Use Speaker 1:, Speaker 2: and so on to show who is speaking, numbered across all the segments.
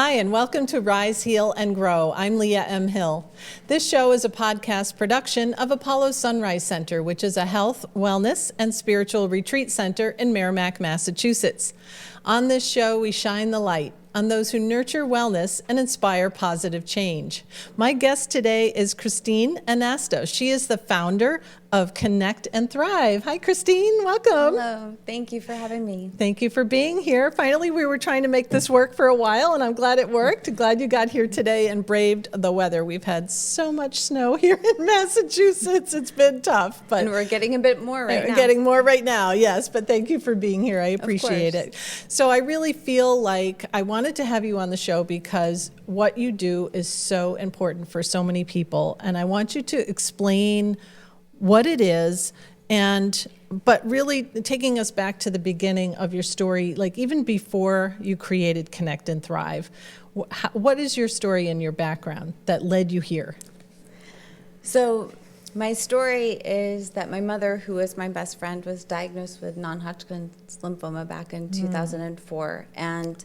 Speaker 1: Hi, and welcome to Rise, Heal, and Grow. I'm Leah M. Hill. This show is a podcast production of Apollo Sunrise Center, which is a health, wellness, and spiritual retreat center in Merrimack, Massachusetts. On this show, we shine the light on those who nurture wellness and inspire positive change. My guest today is Christine Anastos. She is the founder of Connect and Thrive. Hi, Christine. Welcome.
Speaker 2: Hello. Thank you for having me.
Speaker 1: Thank you for being here. Finally, we were trying to make this work for a while, and I'm glad it worked. Glad you got here today and braved the weather. We've had so much snow here in Massachusetts. It's been tough. But
Speaker 2: and we're getting a bit more right now.
Speaker 1: We're getting more right now, yes. But thank you for being here. I appreciate it. So I really feel like I wanted to have you on the show because what you do is so important for so many people. And I want you to explain what it is, but really taking us back to the beginning of your story, like even before you created Connect and Thrive. What is your story and your background that led you here?
Speaker 2: So my story is that my mother, who was my best friend, was diagnosed with non-Hodgkin's lymphoma back in 2004. And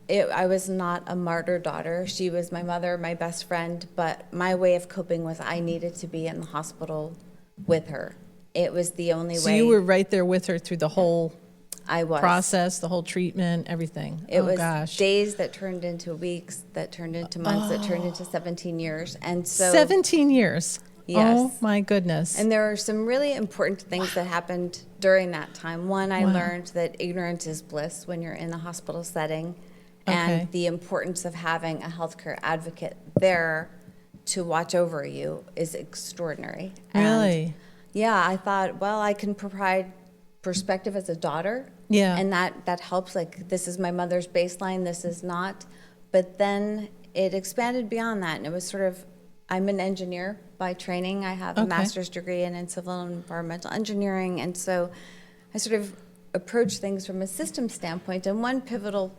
Speaker 2: I was not a martyr daughter. She was my mother, my best friend, but my way of coping was I needed to be in the hospital with her. It was the only way.
Speaker 1: So you were right there with her through the whole process, the whole treatment, everything.
Speaker 2: It was days that turned into weeks, that turned into months, that turned into 17 years. And so 17
Speaker 1: years.
Speaker 2: Yes.
Speaker 1: Oh my goodness.
Speaker 2: And there were some really important things that happened during that time. One, I learned that ignorance is bliss when you're in a hospital setting. And the importance of having a healthcare advocate there to watch over you is extraordinary.
Speaker 1: Really?
Speaker 2: And yeah, I thought, well, I can provide perspective as a daughter.
Speaker 1: Yeah.
Speaker 2: And that helps. Like, this is my mother's baseline, this is not. But then it expanded beyond that. And it was sort of, I'm an engineer by training. I have a master's degree in civil and environmental engineering. And so I sort of approach things from a systems standpoint. And one pivotal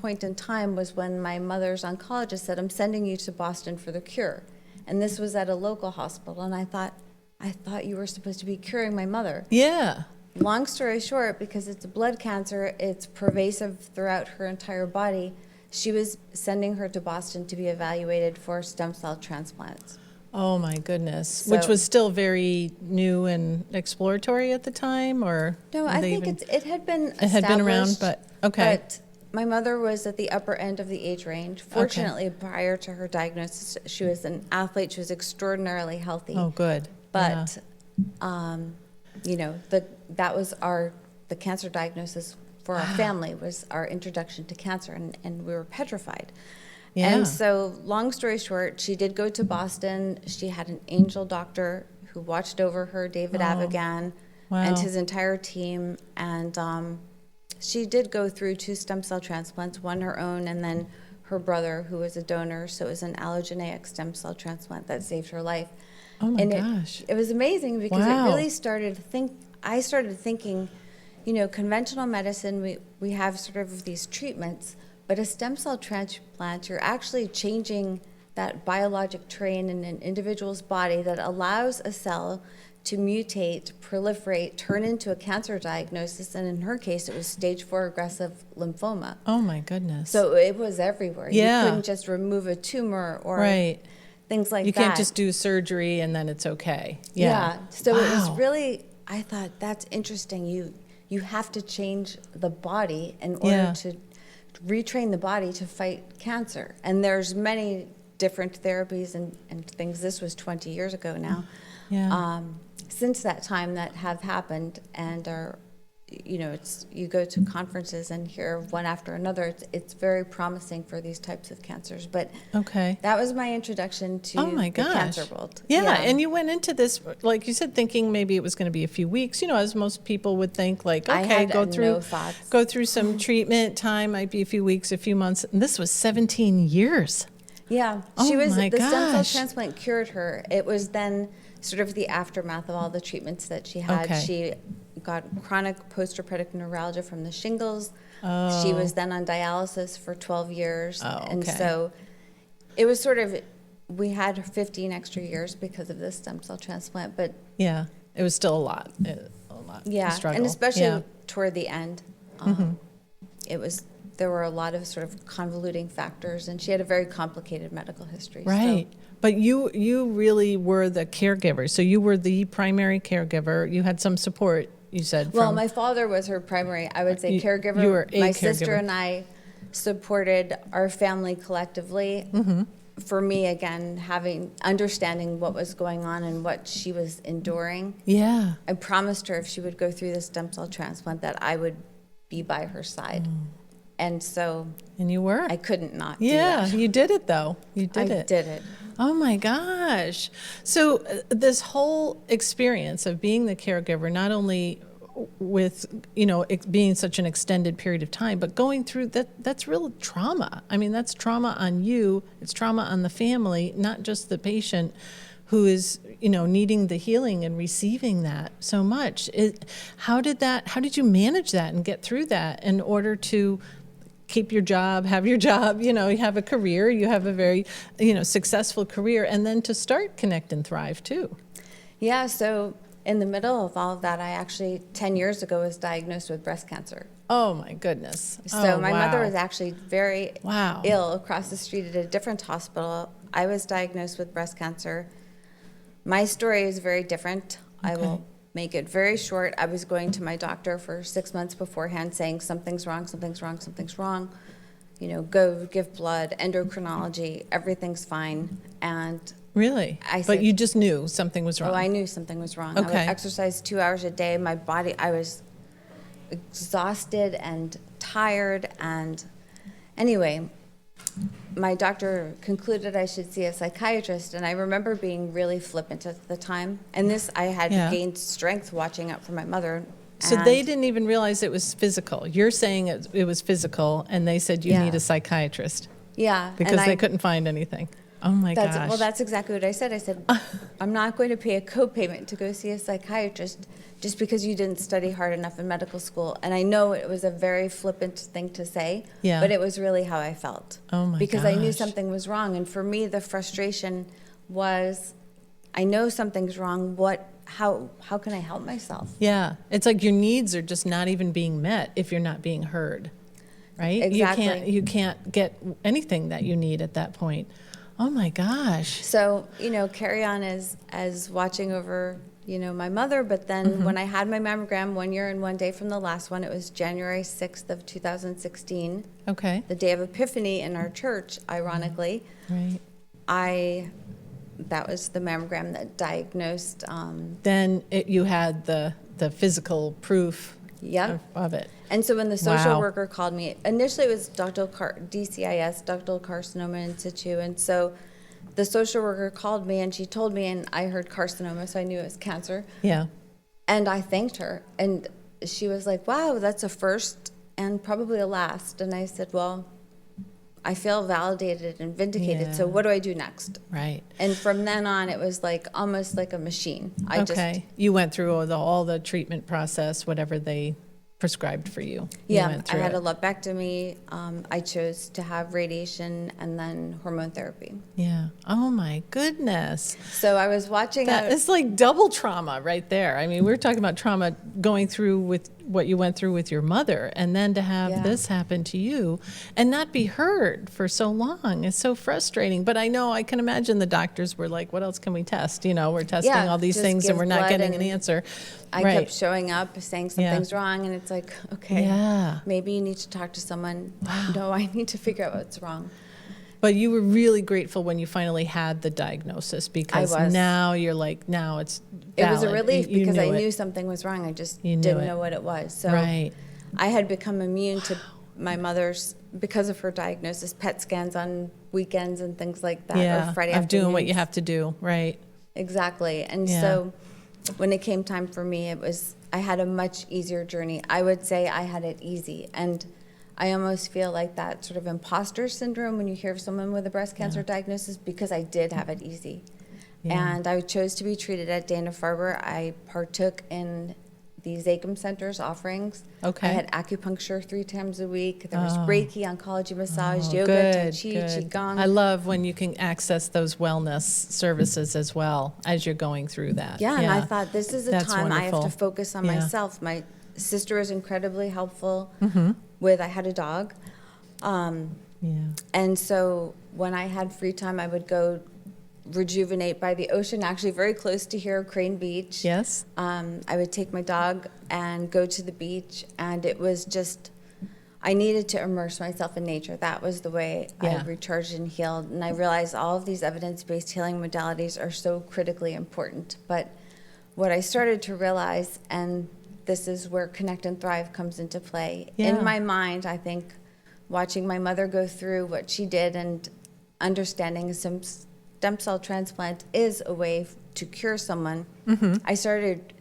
Speaker 2: point in time was when my mother's oncologist said, I'm sending you to Boston for the cure. And this was at a local hospital. And I thought you were supposed to be curing my mother.
Speaker 1: Yeah.
Speaker 2: Long story short, because it's a blood cancer, it's pervasive throughout her entire body, she was sending her to Boston to be evaluated for stem cell transplants.
Speaker 1: Oh my goodness. Which was still very new and exploratory at the time, or?
Speaker 2: No, I think it had been established.
Speaker 1: It had been around, but okay.
Speaker 2: But my mother was at the upper end of the age range. Fortunately, prior to her diagnosis, she was an athlete. She was extraordinarily healthy.
Speaker 1: Oh, good.
Speaker 2: But, you know, that was the cancer diagnosis for our family was our introduction to cancer, and we were petrified. Yeah. And so, long story short, she did go to Boston. She had an angel doctor who watched over her, David Avigan, and his entire team. And she did go through 2 stem cell transplants, one her own, and then her brother, who was a donor. So it was an allogeneic stem cell transplant that saved her life.
Speaker 1: Oh my gosh.
Speaker 2: It was amazing because it really I started thinking, you know, conventional medicine, we have sort of these treatments, but a stem cell transplant, you're actually changing that biologic terrain in an individual's body that allows a cell to mutate, proliferate, turn into a cancer diagnosis, and in her case, it was stage 4 aggressive lymphoma.
Speaker 1: Oh my goodness.
Speaker 2: So it was everywhere.
Speaker 1: Yeah.
Speaker 2: You couldn't just remove a tumor or things like that.
Speaker 1: You can't just do surgery and then it's okay.
Speaker 2: Yeah. So it was really, I thought, that's interesting. You have to change the body in order to retrain the body to fight cancer. And there's many different therapies and things. This was 20 years ago now. Yeah. Since that time that have happened and are, you know, you go to conferences and hear one after another. It's very promising for these types of cancers. But that was my introduction to the cancer world.
Speaker 1: Yeah, and you went into this, like you said, thinking maybe it was going to be a few weeks. You know, as most people would think, like, okay, go through some treatment. Time might be a few weeks, a few months. And this was 17 years.
Speaker 2: Yeah, the stem cell transplant cured her. It was then sort of the aftermath of all the treatments that she had. She got chronic post-herpetic neuralgia from the shingles. She was then on dialysis for 12 years. And so it was sort of, we had 15 extra years because of this stem cell transplant, but
Speaker 1: it was still a lot.
Speaker 2: Yeah, and especially toward the end, it was there were a lot of sort of convoluting factors, and she had a very complicated medical history.
Speaker 1: Right.
Speaker 2: So,
Speaker 1: but you really were the caregiver. So you were the primary caregiver. You had some support, you said.
Speaker 2: Well, my father was her primary, I would say, caregiver.
Speaker 1: You were a
Speaker 2: my
Speaker 1: caregiver.
Speaker 2: sister and I supported our family collectively.
Speaker 1: Mm-hmm.
Speaker 2: For me, again, understanding what was going on and what she was enduring.
Speaker 1: Yeah.
Speaker 2: I promised her if she would go through the stem cell transplant that I would be by her side. And so...
Speaker 1: And you were.
Speaker 2: I couldn't not
Speaker 1: do that. You did it, though. You did it.
Speaker 2: I did it.
Speaker 1: Oh, my gosh. So this whole experience of being the caregiver, not only with, it being such an extended period of time, but going through that's real trauma. I mean, that's trauma on you. It's trauma on the family, not just the patient who is, needing the healing and receiving that so much. How did you manage that and get through that in order to keep your job, have your job, you have a career, you have a very, successful career, and then to start Connect and Thrive too? Yeah,
Speaker 2: so in the middle of all of that, I actually, 10 years ago, was diagnosed with breast cancer.
Speaker 1: Oh, my goodness.
Speaker 2: So my mother was actually very ill across the street at a different hospital. I was diagnosed with breast cancer. My story is very different. Okay. I will make it very short. I was going to my doctor for 6 months beforehand saying something's wrong, something's wrong, something's wrong. Go give blood, endocrinology, everything's fine. And
Speaker 1: really? But you just knew something was wrong.
Speaker 2: Oh, I knew something was wrong.
Speaker 1: Okay.
Speaker 2: I would exercise 2 hours a day. My body, I was exhausted and tired. And anyway, my doctor concluded I should see a psychiatrist. And I remember being really flippant at the time. And this, I had gained strength watching out for my mother.
Speaker 1: So they didn't even realize it was physical. You're saying it was physical, and they said you need a psychiatrist.
Speaker 2: Yeah.
Speaker 1: Because they couldn't find anything. Oh, my gosh.
Speaker 2: Well, that's exactly what I said. I said, I'm not going to pay a co-payment to go see a psychiatrist just because you didn't study hard enough in medical school. And I know it was a very flippant thing to say, but it was really how I felt.
Speaker 1: Oh, my
Speaker 2: because
Speaker 1: gosh.
Speaker 2: I knew something was wrong. And for me, the frustration was, I know something's wrong. How can I help myself?
Speaker 1: Yeah. It's like your needs are just not even being met if you're not being heard, right?
Speaker 2: Exactly.
Speaker 1: You can't get anything that you need at that point. Oh, my gosh.
Speaker 2: So, carry on as watching over, my mother. But then when I had my mammogram 1 year and 1 day from the last one, it was January 6th of 2016.
Speaker 1: Okay.
Speaker 2: The day of Epiphany in our church, ironically.
Speaker 1: Right.
Speaker 2: That was the mammogram that diagnosed.
Speaker 1: Then you had the physical proof of it.
Speaker 2: And so when the social worker called me, initially it was DCIS, ductal carcinoma in situ. And so the social worker called me and she told me, and I heard carcinoma, so I knew it was cancer.
Speaker 1: Yeah.
Speaker 2: And I thanked her. And she was like, wow, that's a first and probably a last. And I said, well, I feel validated and vindicated. Yeah. So what do I do next?
Speaker 1: Right.
Speaker 2: And from then on, it was like almost like a machine.
Speaker 1: You went through all the treatment process, whatever they prescribed for you.
Speaker 2: Yeah, I had a lobectomy. I chose to have radiation and then hormone therapy.
Speaker 1: Yeah. Oh, my goodness.
Speaker 2: So I was watching.
Speaker 1: It's like double trauma right there. I mean, we're talking about trauma going through with what you went through with your mother, and then to have this happen to you and not be heard for so long is so frustrating. But I can imagine the doctors were like, what else can we test? We're testing all these things and we're not getting an answer.
Speaker 2: I kept showing up saying something's wrong, and it's like, okay, maybe you need to talk to someone. Wow. No, I need to figure out what's wrong.
Speaker 1: But you were really grateful when you finally had the diagnosis, because now you're like, now it's valid.
Speaker 2: It was a relief because I knew something was wrong. I just didn't know what it was. So I had become immune to my mother's, because of her diagnosis, PET scans on weekends and things like that, or Friday afternoons.
Speaker 1: Of doing what you have to do, right?
Speaker 2: Exactly. And so when it came time for me, I had a much easier journey. I would say I had it easy. And I almost feel like that sort of imposter syndrome when you hear of someone with a breast cancer diagnosis, because I did have it easy. Yeah. And I chose to be treated at Dana-Farber. I partook in the Zachem Center's offerings. Okay. I had acupuncture 3 times a week. There was Reiki, oncology massage, yoga, Tai Chi, Qigong.
Speaker 1: I love when you can access those wellness services as well as you're going through that.
Speaker 2: Yeah, and I thought, this is a time I have to focus on myself. My sister was incredibly helpful I had a dog. And so when I had free time, I would go rejuvenate by the ocean, actually very close to here, Crane Beach.
Speaker 1: Yes.
Speaker 2: I would take my dog and go to the beach, and it was just, I needed to immerse myself in nature. That was the way I recharged and healed. And I realized all of these evidence-based healing modalities are so critically important. But what I started to realize, and this is where Connect and Thrive comes into play, in my mind, I think, watching my mother go through what she did and understanding some stem cell transplant is a way to cure someone, I started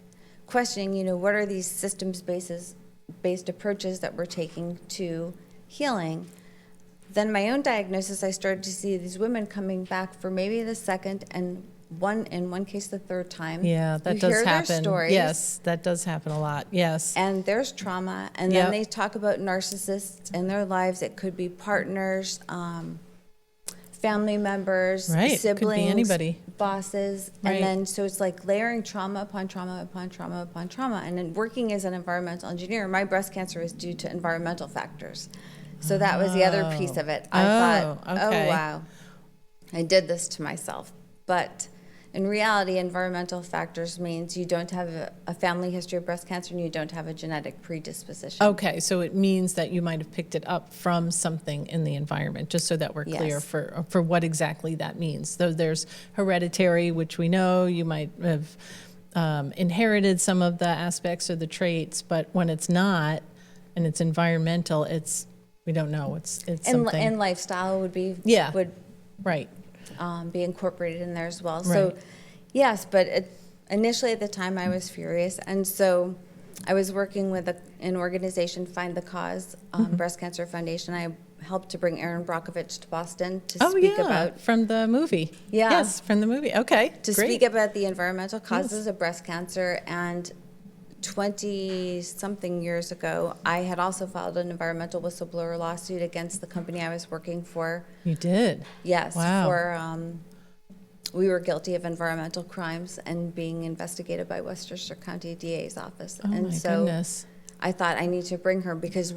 Speaker 2: questioning, what are these systems-based approaches that we're taking to healing? Then my own diagnosis, I started to see these women coming back for maybe the second and in one case the third time.
Speaker 1: Yeah, that
Speaker 2: you
Speaker 1: does
Speaker 2: hear
Speaker 1: happen.
Speaker 2: Their stories,
Speaker 1: yes, that does happen a lot. Yes.
Speaker 2: And there's trauma, and then they talk about narcissists in their lives. It could be partners, family members, siblings,
Speaker 1: could be anybody.
Speaker 2: Bosses, and then so it's like layering trauma upon trauma upon trauma upon trauma. And then working as an environmental engineer, my breast cancer was due to environmental factors. So that was the other piece of it. I thought, oh wow, I did this to myself. But in reality, environmental factors means you don't have a family history of breast cancer and you don't have a genetic predisposition.
Speaker 1: Okay, so it means that you might have picked it up from something in the environment, just so that we're clear for what exactly that means. So there's hereditary, which we know you might have inherited some of the aspects or the traits, but when it's not, and it's environmental, we don't know. It's something.
Speaker 2: And lifestyle would be be incorporated in there as well. So, yes, but initially at the time I was furious, and so I was working with an organization, Find the Cause, Breast Cancer Foundation. I helped to bring Erin Brockovich to Boston to speak about
Speaker 1: from the movie. Yes, from the movie. Okay,
Speaker 2: to speak about the environmental causes of breast cancer. And 20-something years ago, I had also filed an environmental whistleblower lawsuit against the company I was working for.
Speaker 1: You did?
Speaker 2: Yes.
Speaker 1: Wow.
Speaker 2: We were guilty of environmental crimes and being investigated by Westchester County DA's office.
Speaker 1: Oh,
Speaker 2: and
Speaker 1: my
Speaker 2: so
Speaker 1: goodness.
Speaker 2: I thought I need to bring her because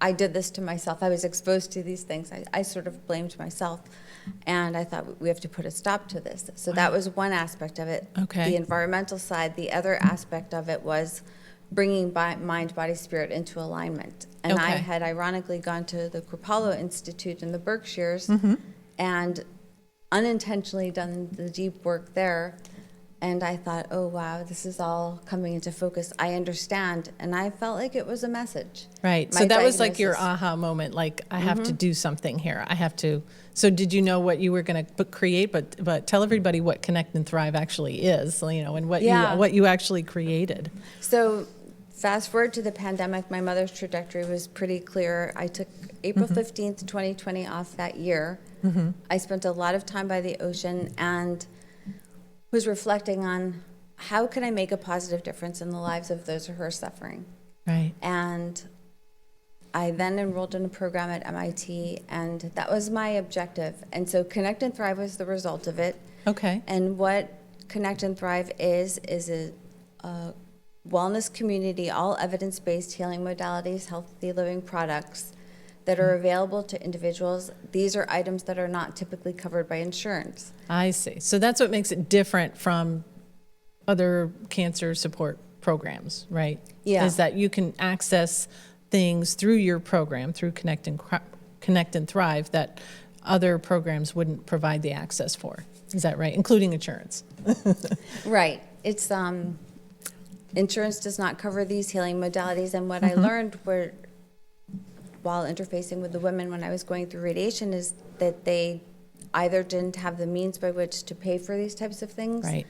Speaker 2: I did this to myself. I was exposed to these things. I sort of blamed myself. And I thought we have to put a stop to this. So that was one aspect of it.
Speaker 1: Okay.
Speaker 2: The environmental side. The other aspect of it was bringing mind, body, spirit into alignment. And I had ironically gone to the Kripalu Institute in the Berkshires and unintentionally done the deep work there. And I thought, oh, wow, this is all coming into focus. I understand. And I felt like it was a message.
Speaker 1: Right. So that was like your aha moment, like, I have to do something here. I have to. So did you know what you were going to create? But tell everybody what Connect and Thrive actually is, and what you actually created.
Speaker 2: So fast forward to the pandemic, my mother's trajectory was pretty clear. I took April 15th, 2020 off that year. I spent a lot of time by the ocean and was reflecting on how can I make a positive difference in the lives of those who are suffering.
Speaker 1: Right.
Speaker 2: And I then enrolled in a program at MIT, and that was my objective. And so Connect and Thrive was the result of it.
Speaker 1: Okay.
Speaker 2: And what Connect and Thrive is a wellness community, all evidence-based healing modalities, healthy living products that are available to individuals. These are items that are not typically covered by insurance.
Speaker 1: I see. So that's what makes it different from other cancer support programs, right?
Speaker 2: Yeah.
Speaker 1: Is that you can access things through your program, through Connect and Thrive, that other programs wouldn't provide the access for. Is that right? Including insurance.
Speaker 2: Right. It's insurance does not cover these healing modalities, and what I learned while interfacing with the women when I was going through radiation is that they either didn't have the means by which to pay for these types of things,
Speaker 1: Right.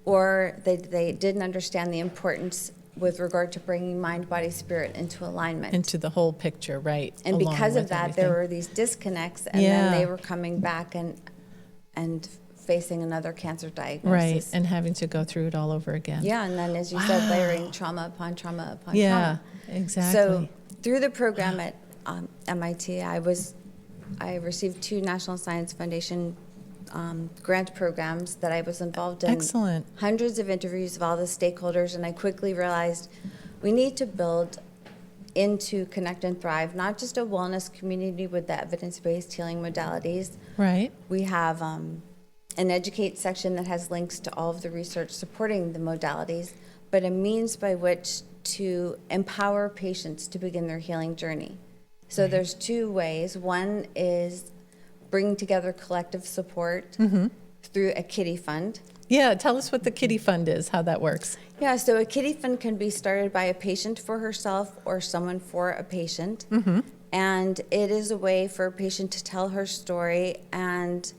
Speaker 2: or they didn't understand the importance with regard to bringing mind, body, spirit into alignment.
Speaker 1: Into the whole picture, right.
Speaker 2: And because of that, there were these disconnects, and then they were coming back and facing another cancer diagnosis.
Speaker 1: Right, and having to go through it all over again.
Speaker 2: Yeah, and then, as you said, layering trauma upon trauma upon trauma.
Speaker 1: Yeah, exactly.
Speaker 2: So through the program at MIT, I received 2 National Science Foundation grant programs that I was involved in.
Speaker 1: Excellent.
Speaker 2: Hundreds of interviews of all the stakeholders, and I quickly realized we need to build into Connect and Thrive, not just a wellness community with the evidence-based healing modalities.
Speaker 1: Right.
Speaker 2: We have an educate section that has links to all of the research supporting the modalities, but a means by which to empower patients to begin their healing journey. So there's two ways. One is bringing together collective support through a Kitty Fund.
Speaker 1: Yeah, tell us what the Kitty Fund is, how that works.
Speaker 2: Yeah, so a Kitty Fund can be started by a patient for herself or someone for a patient. And it is a way for a patient to tell her story and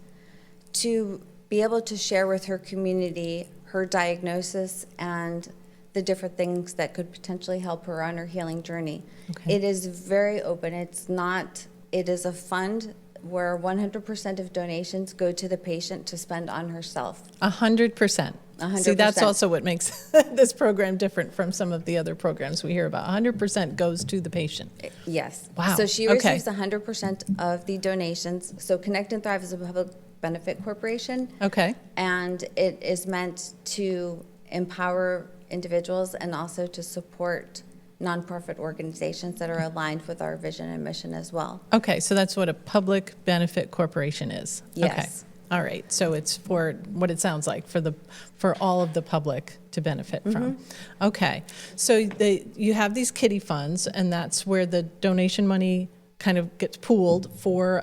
Speaker 2: to be able to share with her community her diagnosis and the different things that could potentially help her on her healing journey.
Speaker 1: Okay.
Speaker 2: It is very open. It is a fund where 100% of donations go to the patient to spend on herself.
Speaker 1: 100%.
Speaker 2: 100%.
Speaker 1: See, that's also what makes this program different from some of the other programs we hear about. 100% goes to the patient.
Speaker 2: Yes.
Speaker 1: Wow.
Speaker 2: So she
Speaker 1: Okay.
Speaker 2: receives 100% of the donations. So Connect and Thrive is a public benefit corporation.
Speaker 1: Okay.
Speaker 2: And it is meant to empower individuals and also to support nonprofit organizations that are aligned with our vision and mission as well.
Speaker 1: Okay, so that's what a public benefit corporation is.
Speaker 2: Yes.
Speaker 1: Okay. All right. So it's for what it sounds like for all of the public to benefit from. Okay. So you have these Kitty Funds, and that's where the donation money kind of gets pooled for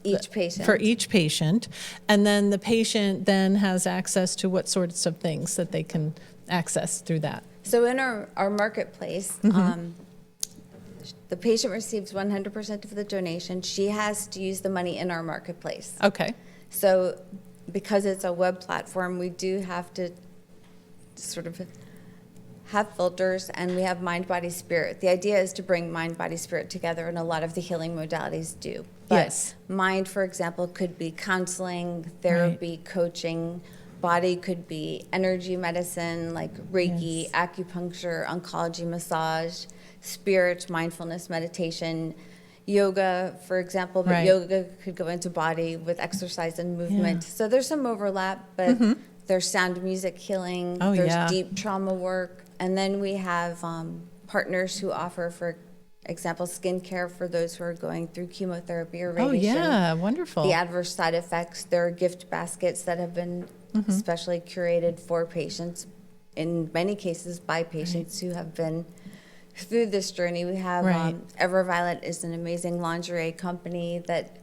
Speaker 2: Each patient.
Speaker 1: For each patient, and then the patient then has access to what sorts of things that they can access through that.
Speaker 2: So in our marketplace, the patient receives 100% of the donation. She has to use the money in our marketplace.
Speaker 1: Okay.
Speaker 2: So because it's a web platform, we do have to sort of have filters, and we have mind, body, spirit. The idea is to bring mind, body, spirit together, and a lot of the healing modalities do. But
Speaker 1: Yes.
Speaker 2: mind, for example, could be counseling, therapy, coaching. Body could be energy medicine like Reiki,
Speaker 1: Yes.
Speaker 2: acupuncture, oncology, massage. Spirit, mindfulness, meditation. Yoga, for example, but
Speaker 1: Right.
Speaker 2: yoga could go into body with exercise and movement.
Speaker 1: Yeah.
Speaker 2: So there's some overlap, but there's sound music healing,
Speaker 1: Oh,
Speaker 2: there's
Speaker 1: yeah.
Speaker 2: deep trauma work, and then we have partners who offer, for example, skincare for those who are going through chemotherapy or
Speaker 1: Oh,
Speaker 2: radiation.
Speaker 1: yeah. Wonderful.
Speaker 2: The adverse side effects, there are gift baskets that have been specially curated for patients, in many cases by patients who have been through this journey. We have
Speaker 1: Right.
Speaker 2: Everviolet is an amazing lingerie company that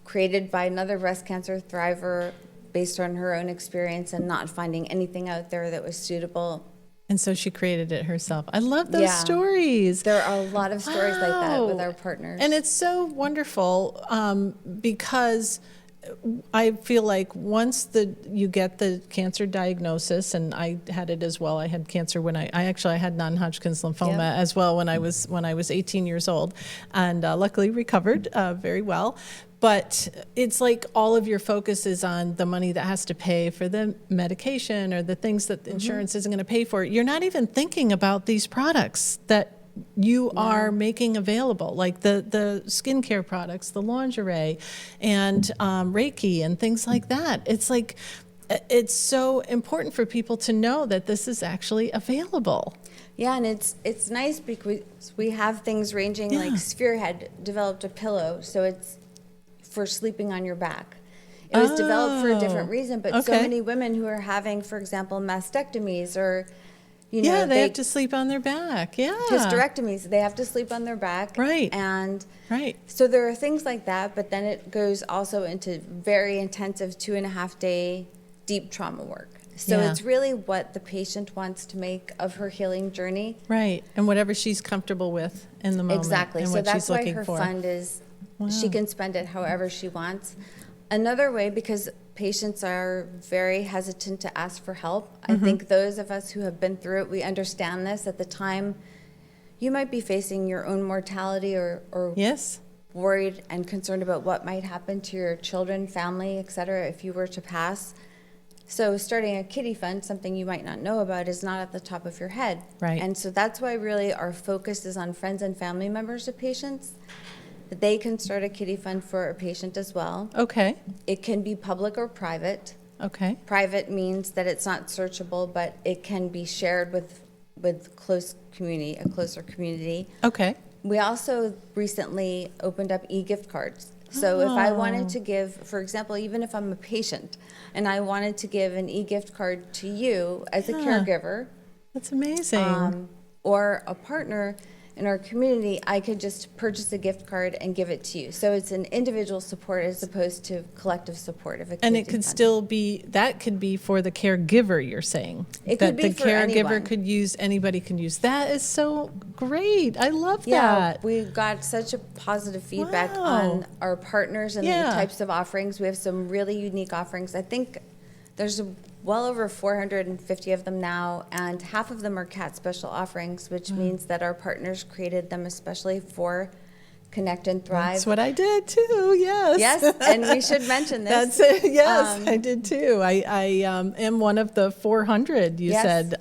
Speaker 2: created by another breast cancer thriver based on her own experience and not finding anything out there that was suitable.
Speaker 1: And so she created it herself. I love those
Speaker 2: Yeah.
Speaker 1: stories.
Speaker 2: There are a lot of stories like that with
Speaker 1: Wow.
Speaker 2: our partners.
Speaker 1: And it's so wonderful because I feel like once you get the cancer diagnosis, and I had it as well. I had cancer when I had non-Hodgkin's lymphoma
Speaker 2: Yep.
Speaker 1: as well when I was 18 years old, and luckily recovered very well. But it's like all of your focus is on the money that has to pay for the medication or the things that the insurance isn't going to pay for. You're not even thinking about these products that you are making available, like the skincare products, the lingerie, and Reiki and things like that. It's like, it's so important for people to know that this is actually available.
Speaker 2: Yeah, and it's nice because we have things ranging,
Speaker 1: Yeah.
Speaker 2: like Sphere had developed a pillow, so it's for sleeping on your back. It was developed for a different reason, but so
Speaker 1: okay.
Speaker 2: many women who are having, for example, mastectomies or,
Speaker 1: Yeah, they have to sleep on their back. Yeah.
Speaker 2: hysterectomies, they have to sleep on their back.
Speaker 1: Right.
Speaker 2: And
Speaker 1: Right.
Speaker 2: so there are things like that, but then it goes also into very intensive 2.5-day deep trauma work. So
Speaker 1: Yeah.
Speaker 2: it's really what the patient wants to make of her healing journey.
Speaker 1: Right. And whatever she's comfortable with in the moment.
Speaker 2: Exactly.
Speaker 1: And
Speaker 2: So
Speaker 1: what
Speaker 2: that's
Speaker 1: she's
Speaker 2: why
Speaker 1: looking
Speaker 2: her
Speaker 1: for.
Speaker 2: fund is, she
Speaker 1: Wow.
Speaker 2: can spend it however she wants. Another way, because patients are very hesitant to ask for help, I think those of us who have been through it, we understand this. At the time, you might be facing your own mortality or
Speaker 1: Yes.
Speaker 2: worried and concerned about what might happen to your children, family, et cetera, if you were to pass. So starting a Kitty Fund, something you might not know about, is not at the top of your head.
Speaker 1: Right.
Speaker 2: And so that's why really our focus is on friends and family members of patients. They can start a Kitty Fund for a patient as well.
Speaker 1: Okay.
Speaker 2: It can be public or private.
Speaker 1: Okay.
Speaker 2: Private means that it's not searchable, but it can be shared with with a closer community.
Speaker 1: Okay.
Speaker 2: We also recently opened up e-gift cards. So if I wanted to give, for example, even if I'm a patient and I wanted to give an e-gift card to you as a caregiver,
Speaker 1: that's amazing.
Speaker 2: Or a partner in our community, I could just purchase a gift card and give it to you. So it's an individual support as opposed to collective support of a
Speaker 1: And it could still be, that could be for the caregiver, you're saying?
Speaker 2: It could be for anyone.
Speaker 1: That the caregiver could use, anybody can use. That is so great. I love that.
Speaker 2: Yeah, we got such a positive feedback on our partners and the types of offerings. We have some really unique offerings. I think there's well over 450 of them now, and half of them are CAT special offerings, which means that our partners created them especially for Connect and Thrive.
Speaker 1: That's what I did too, yes.
Speaker 2: Yes, and we should mention this.
Speaker 1: That's it, yes, I did too. I am one of the 400, you said,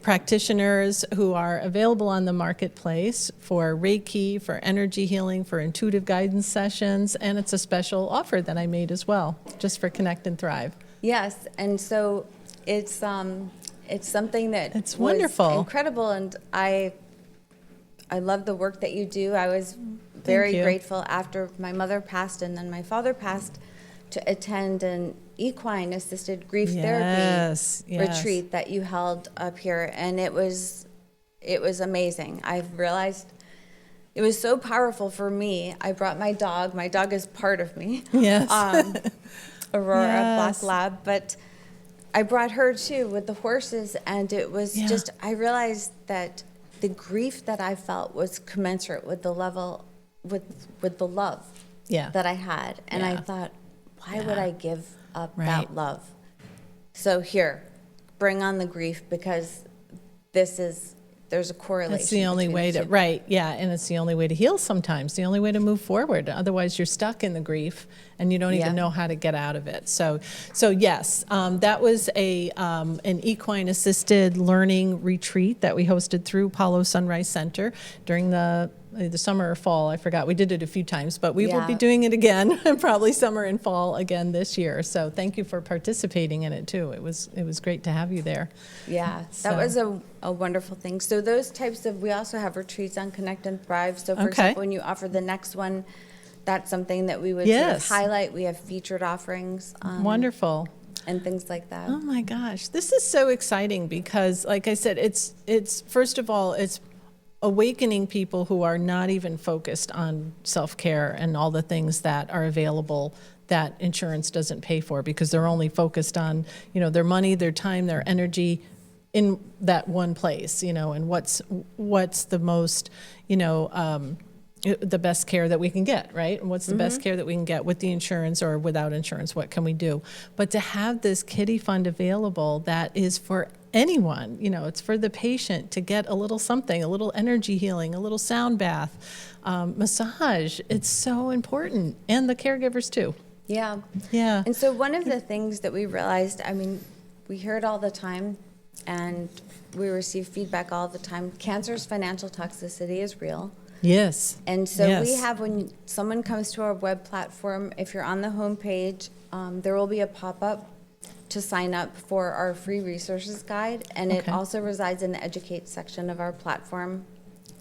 Speaker 1: practitioners who are available on the marketplace for Reiki, for energy healing, for intuitive guidance sessions, and it's a special offer that I made as well, just for Connect and Thrive.
Speaker 2: Yes, and so it's something that
Speaker 1: it's wonderful,
Speaker 2: incredible, and I love the work that you do. I was very grateful after my mother passed and then my father passed to attend an equine assisted grief therapy retreat that you held up here, and it was amazing. I've realized it was so powerful for me. I brought my dog. My dog is part of me.
Speaker 1: Yes.
Speaker 2: Aurora, Black Lab, but I brought her too with the horses, and it was just, I realized that the grief that I felt was commensurate with the level, with the love that I had. And I thought, why would I give up that love? So here, bring on the grief, because there's a correlation.
Speaker 1: It's the only way to, and it's the only way to heal sometimes, the only way to move forward. Otherwise, you're stuck in the grief and you don't even know how to get out of it. So yes, that was an equine assisted learning retreat that we hosted through Palo Sunrise Center during the summer or fall, I forgot. We did it a few times, but we will be doing it again, probably summer and fall again this year. So thank you for participating in it too. It was great to have you there.
Speaker 2: Yeah, that was a wonderful thing. So those types of, we also have retreats on Connect and Thrive. So for example, when you offer the next one, that's something that we would sort of highlight. We have featured offerings.
Speaker 1: Wonderful.
Speaker 2: And things like that.
Speaker 1: Oh my gosh, this is so exciting because, like I said, it's first of all, it's awakening people who are not even focused on self-care and all the things that are available that insurance doesn't pay for, because they're only focused on, their money, their time, their energy in that one place, and what's the most, the best care that we can get, right? And what's the best care that we can get with the insurance or without insurance? What can we do? But to have this Kitty Fund available that is for anyone, it's for the patient to get a little something, a little energy healing, a little sound bath, massage. It's so important. And the caregivers too.
Speaker 2: Yeah.
Speaker 1: Yeah.
Speaker 2: And so one of the things that we realized, we hear it all the time and we receive feedback all the time. Cancer's financial toxicity is real.
Speaker 1: Yes.
Speaker 2: And so we have, when someone comes to our web platform, if you're on the homepage, there will be a pop-up to sign up for our free resources guide, and it also resides in the educate section of our platform.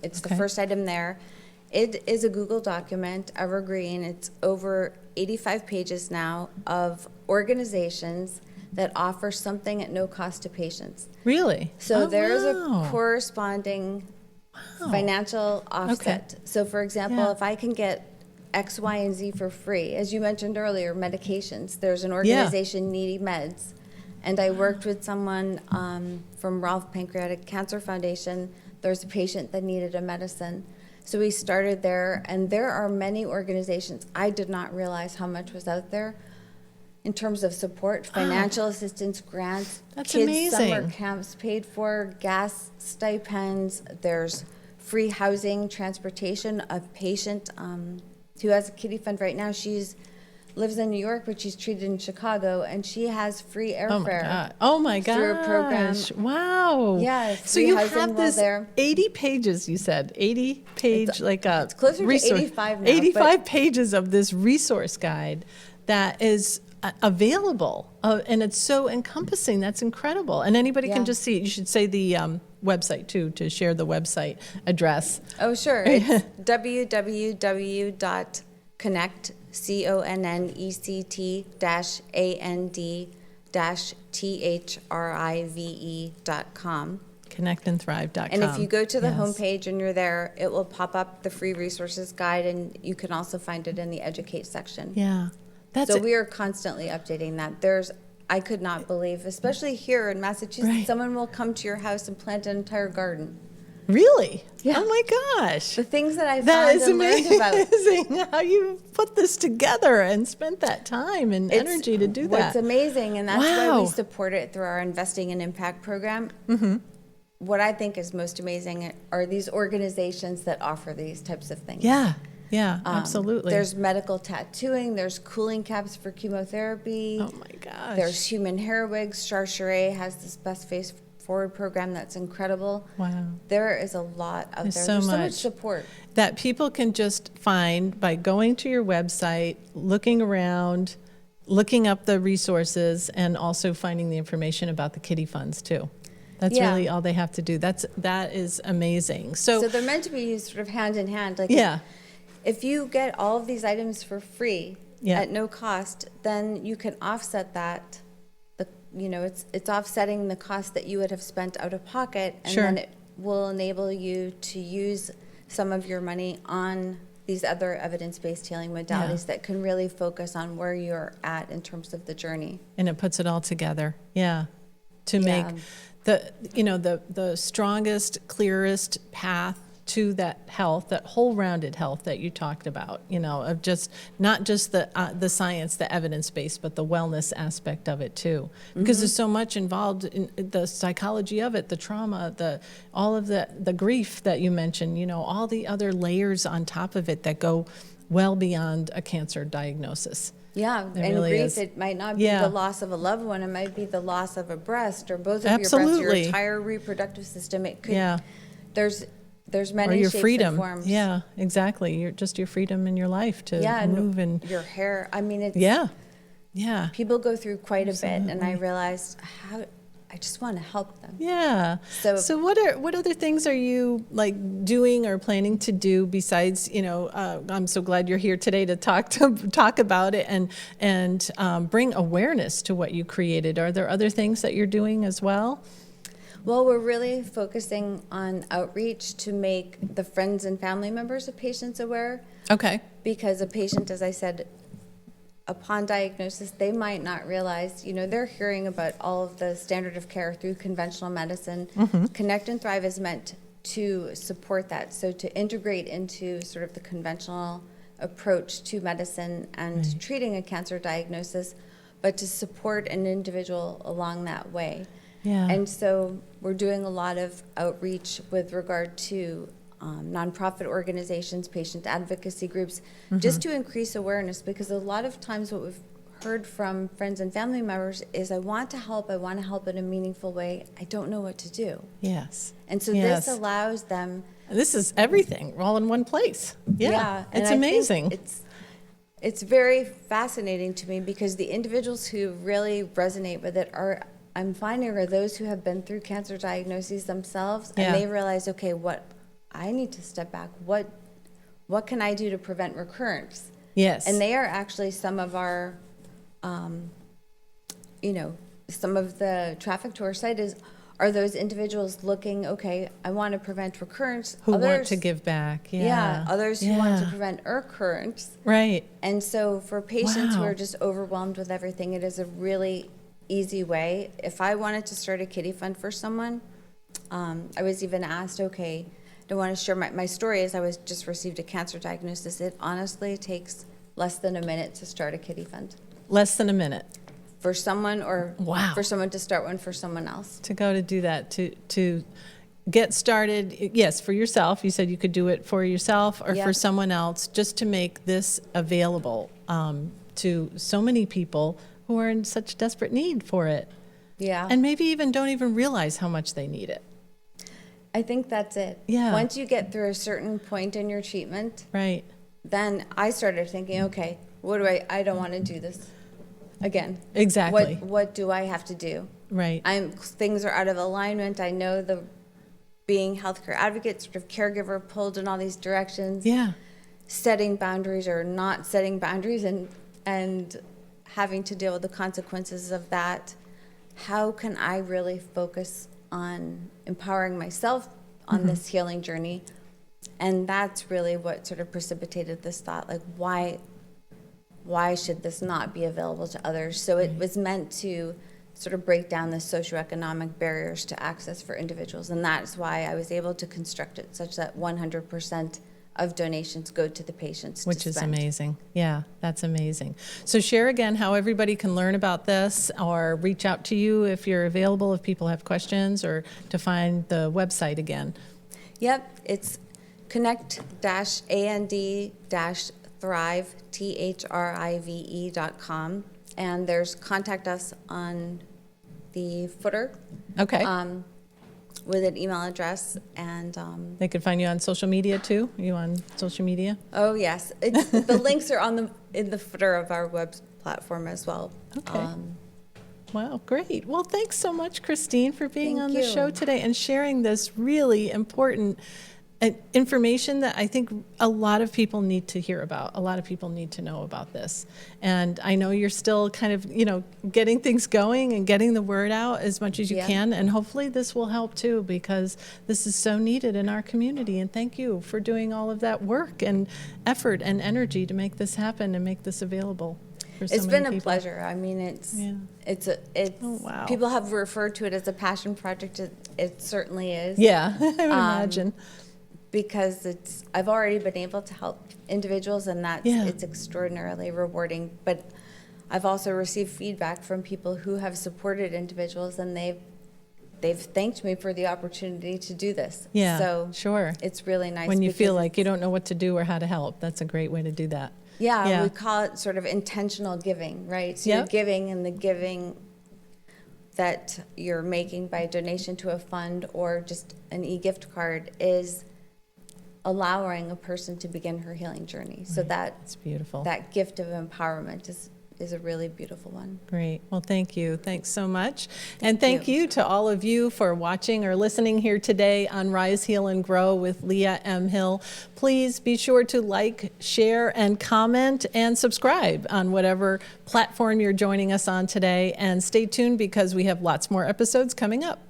Speaker 2: It's the first item there. It is a Google document, evergreen. It's over 85 pages now of organizations that offer something at no cost to patients.
Speaker 1: Really?
Speaker 2: So there's a corresponding financial offset. So for example, if I can get X, Y, and Z for free, as you mentioned earlier, medications. There's an organization, Needy Meds, and I worked with someone from Ralph Pancreatic Cancer Foundation. There's a patient that needed a medicine. So we started there, and there are many organizations. I did not realize how much was out there in terms of support, financial assistance, grants, kids' summer camps paid for, gas stipends. There's free housing, transportation. A patient who has a Kitty Fund right now, lives in New York, but she's treated in Chicago, and she has free airfare.
Speaker 1: Oh my gosh.
Speaker 2: Through a program.
Speaker 1: Wow.
Speaker 2: Yeah.
Speaker 1: So you have this 80 pages, you said, 80 page,
Speaker 2: it's closer to 85 now.
Speaker 1: 85 pages of this resource guide that is, available, and it's so encompassing. That's incredible. And anybody can just see it. You should say the website too, to share the website address.
Speaker 2: Oh, sure. It's www.connect, connect-and-thrive.com.
Speaker 1: Connectandthrive.com.
Speaker 2: And if you go to the homepage and you're there, it will pop up the free resources guide, and you can also find it in the educate section.
Speaker 1: Yeah.
Speaker 2: So we are constantly updating that. I could not believe, especially here in Massachusetts, someone will come to your house and plant an entire garden.
Speaker 1: Really?
Speaker 2: Yeah.
Speaker 1: Oh my gosh.
Speaker 2: The things that I found and learned about.
Speaker 1: That is amazing how you put this together and spent that time and energy to do that.
Speaker 2: What's amazing, and that's why we support it through our Investing in Impact program. Mm-hmm. What I think is most amazing are these organizations that offer these types of things.
Speaker 1: Yeah, absolutely.
Speaker 2: There's medical tattooing. There's cooling caps for chemotherapy.
Speaker 1: Oh my gosh.
Speaker 2: There's human hair wigs. Charcheray has this Best Face Forward program that's incredible.
Speaker 1: Wow.
Speaker 2: There is a lot out there.
Speaker 1: There's
Speaker 2: so much support
Speaker 1: that people can just find by going to your website, looking around, looking up the resources, and also finding the information about the KittyFunds too. That's really all they have to do. That is amazing. So
Speaker 2: they're meant to be used sort of hand in hand. Like if you get all of these items for free at no cost, then you can offset that. It's offsetting the cost that you would have spent out of pocket, and then it will enable you to use some of your money on these other evidence-based healing modalities that can really focus on where you're at in terms of the journey.
Speaker 1: And it puts it all together. To make the strongest, clearest path to that health, that whole-rounded health that you talked about, of just not just the science, the evidence-based, but the wellness aspect of it too, because there's so much involved in the psychology of it, the trauma, all of the grief that you mentioned, all the other layers on top of it that go well beyond a cancer diagnosis.
Speaker 2: Yeah, and
Speaker 1: really
Speaker 2: grief,
Speaker 1: is.
Speaker 2: it might not be the loss of a loved one. It might be the loss of a breast or both of your breasts, your entire reproductive system. It could. There's many
Speaker 1: your
Speaker 2: shapes
Speaker 1: freedom.
Speaker 2: and forms.
Speaker 1: Yeah, exactly. Your freedom in your life to move and
Speaker 2: your hair. I mean, it's people go through quite a bit, and I realized I just want to help them.
Speaker 1: Yeah. So what other things are you doing or planning to do besides, I'm so glad you're here today to talk about it and bring awareness to what you created. Are there other things that you're doing as well?
Speaker 2: Well, we're really focusing on outreach to make the friends and family members of patients aware.
Speaker 1: Okay. Because
Speaker 2: a patient, as I said, upon diagnosis, they might not realize, they're hearing about all of the standard of care through conventional medicine. Mm-hmm. Connect and Thrive is meant to support that, so to integrate into sort of the conventional approach to medicine and treating a cancer diagnosis, but to support an individual along that way. Yeah. And so we're doing a lot of outreach with regard to nonprofit organizations, patient advocacy groups, just to increase awareness, because a lot of times what we've heard from friends and family members is, I want to help in a meaningful way. I don't know what to do.
Speaker 1: Yes.
Speaker 2: And so this allows them.
Speaker 1: This is everything all in one place. Yeah. It's amazing.
Speaker 2: It's very fascinating to me, because the individuals who really resonate with it I'm finding are those who have been through cancer diagnoses themselves, and they realize, okay, I need to step back. What can I do to prevent recurrence?
Speaker 1: Yes.
Speaker 2: And they are actually some of our, some of the traffic to our site are those individuals looking, okay, I want to prevent recurrence.
Speaker 1: Who want to give back. Yeah.
Speaker 2: Others who want to prevent recurrence.
Speaker 1: Right.
Speaker 2: And so for patients who are just overwhelmed with everything, it is a really easy way. If I wanted to start a kitty fund for someone, I was even asked, okay, I want to share my story is I just received a cancer diagnosis. It honestly takes less than a minute to start a kitty fund.
Speaker 1: Less than a minute?
Speaker 2: For someone, or for someone to start one for someone else.
Speaker 1: To go to do that, to get started, yes, for yourself. You said you could do it for yourself or for someone else, just to make this available to so many people who are in such desperate need for it.
Speaker 2: Yeah.
Speaker 1: And maybe don't even realize how much they need it.
Speaker 2: I think that's it.
Speaker 1: Yeah.
Speaker 2: Once you get through a certain point in your treatment,
Speaker 1: right,
Speaker 2: then I started thinking, okay, what do I don't want to do this. again.
Speaker 1: Exactly.
Speaker 2: What do I have to do?
Speaker 1: Right.
Speaker 2: Things are out of alignment. I know being healthcare advocate, sort of caregiver, pulled in all these directions.
Speaker 1: Yeah.
Speaker 2: Setting boundaries or not setting boundaries, and having to deal with the consequences of that. How can I really focus on empowering myself on this healing journey? And that's really what sort of precipitated this thought, like, why should this not be available to others? So it was meant to sort of break down the socioeconomic barriers to access for individuals. And that's why I was able to construct it such that 100% of donations go to the patients.
Speaker 1: Which is amazing. Yeah, that's amazing. So share again how everybody can learn about this or reach out to you if you're available, if people have questions, or to find the website again.
Speaker 2: Yep, it's connect-and-thrive, thrive.com. And there's contact us on the footer.
Speaker 1: Okay.
Speaker 2: With an email address, and
Speaker 1: they could find you on social media too. Are you on social media?
Speaker 2: Oh yes, the links are in the footer of our web platform as well.
Speaker 1: Okay. Wow, great. Well, thanks so much, Christine, for being on the show today and sharing this really important information that I think a lot of people need to hear about. A lot of people need to know about this. And I know you're still kind of, getting things going and getting the word out as much as you can. And hopefully this will help too, because this is so needed in our community. And thank you for doing all of that work and effort and energy to make this happen and make this available for so many people.
Speaker 2: It's been a pleasure. I mean, it's
Speaker 1: oh, wow.
Speaker 2: People have referred to it as a passion project. It certainly is.
Speaker 1: Yeah, I would imagine.
Speaker 2: Because I've already been able to help individuals, and it's extraordinarily rewarding. But I've also received feedback from people who have supported individuals, and they've thanked me for the opportunity to do this.
Speaker 1: Yeah,
Speaker 2: so
Speaker 1: sure.
Speaker 2: It's really nice
Speaker 1: when you feel like you don't know what to do or how to help. That's a great way to do that.
Speaker 2: Yeah, we call it sort of intentional giving, right? So you're giving, and the giving that you're making by donation to a fund or just an e-gift card is allowing a person to begin her healing journey. So
Speaker 1: that's beautiful.
Speaker 2: That gift of empowerment is a really beautiful one.
Speaker 1: Great. Well, thank you. Thanks so much. And thank you to all of you for watching or listening here today on Rise, Heal, and Grow with Leah M. Hill. Please be sure to like, share, and comment, and subscribe on whatever platform you're joining us on today. And stay tuned, because we have lots more episodes coming up.